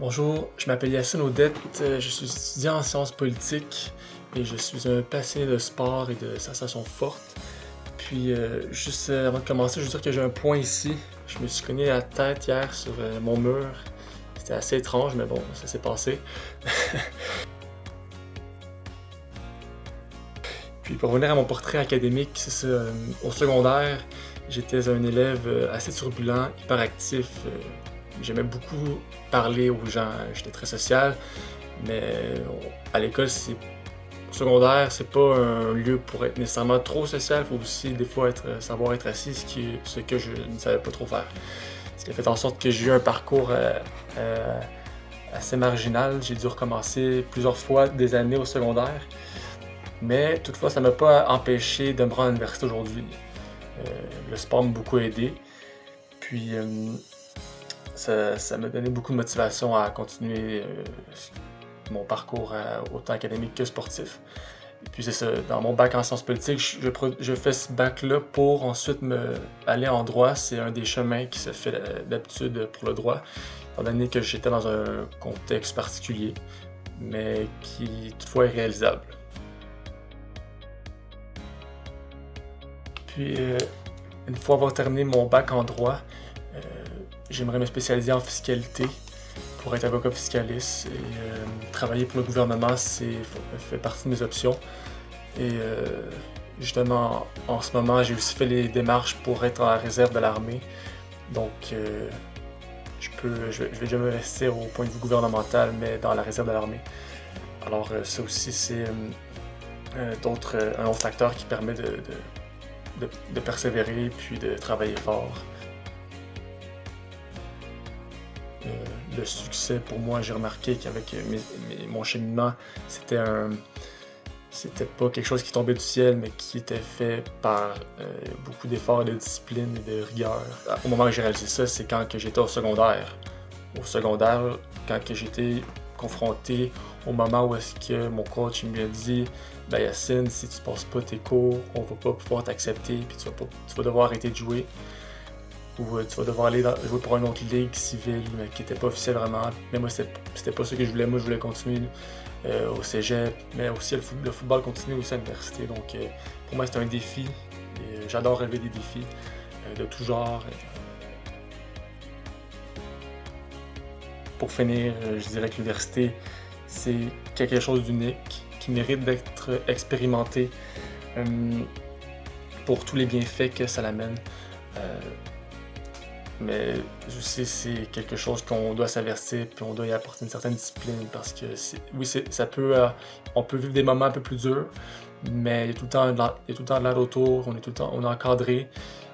Bonjour, je m'appelle Yacine Audette, je suis étudiant en sciences politiques et je suis un passionné de sport et de sensations fortes. Puis, juste avant de commencer, je veux dire que j'ai un point ici. Je me suis cogné la tête hier sur mon mur. C'était assez étrange, mais bon, ça s'est passé. Puis, pour revenir à mon portrait académique, c'est ça, au secondaire, j'étais un élève assez turbulent, hyperactif. J'aimais beaucoup parler aux gens, j'étais très social. Mais à l'école, au secondaire, c'est pas un lieu pour être nécessairement trop social. Il faut aussi des fois savoir être assis, ce que je ne savais pas trop faire. Ce qui a fait en sorte que j'ai eu un parcours euh, assez marginal. J'ai dû recommencer plusieurs fois des années au secondaire. Mais toutefois, ça m'a pas empêché de me rendre à l'université aujourd'hui. Le sport m'a beaucoup aidé. Puis ça m'a donné beaucoup de motivation à continuer mon parcours autant académique que sportif. Et puis c'est ça, dans mon bac en sciences politiques, je fais ce bac-là pour ensuite aller en droit. C'est un des chemins qui se fait d'habitude pour le droit, étant donné que j'étais dans un contexte particulier, mais qui toutefois est réalisable. Puis une fois avoir terminé mon bac en droit, euh, j'aimerais me spécialiser en fiscalité pour être avocat fiscaliste et travailler pour le gouvernement, fait partie de mes options. Et justement, en ce moment, j'ai aussi fait les démarches pour être en réserve de l'armée. Donc, je vais jamais investir au point de vue gouvernemental, mais dans la réserve de l'armée. Alors, ça aussi, c'est un autre facteur qui permet de persévérer puis de travailler fort. Le succès pour moi, j'ai remarqué qu'avec mon cheminement, c'était pas quelque chose qui tombait du ciel, mais qui était fait par beaucoup d'efforts, de discipline et de rigueur. Au moment où j'ai réalisé ça, c'est quand que j'étais au secondaire. Au secondaire, quand que j'étais confronté au moment où est-ce que mon coach me a dit « Ben Yacine, si tu passes pas tes cours, on va pas pouvoir t'accepter, puis tu vas devoir arrêter de jouer. » Ou tu vas devoir aller jouer pour une autre ligue civile, mais qui n'était pas officielle vraiment. Mais moi, c'était pas ça que je voulais. Moi, je voulais continuer au cégep, mais aussi le football continue aussi à l'université. Donc, pour moi, c'est un défi. Et j'adore relever des défis de tout genre. Pour finir, je dirais que l'université, c'est quelque chose d'unique qui mérite d'être expérimenté pour tous les bienfaits que ça l'amène. Mais aussi, c'est quelque chose qu'on doit s'avertir, puis on doit y apporter une certaine discipline, parce que oui, on peut vivre des moments un peu plus durs, mais il y a tout le temps de l'aide autour, on est encadré.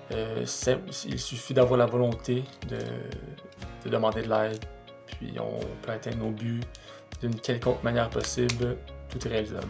Il suffit d'avoir la volonté de demander de l'aide, puis on peut atteindre nos buts d'une quelconque manière possible, tout est réalisable.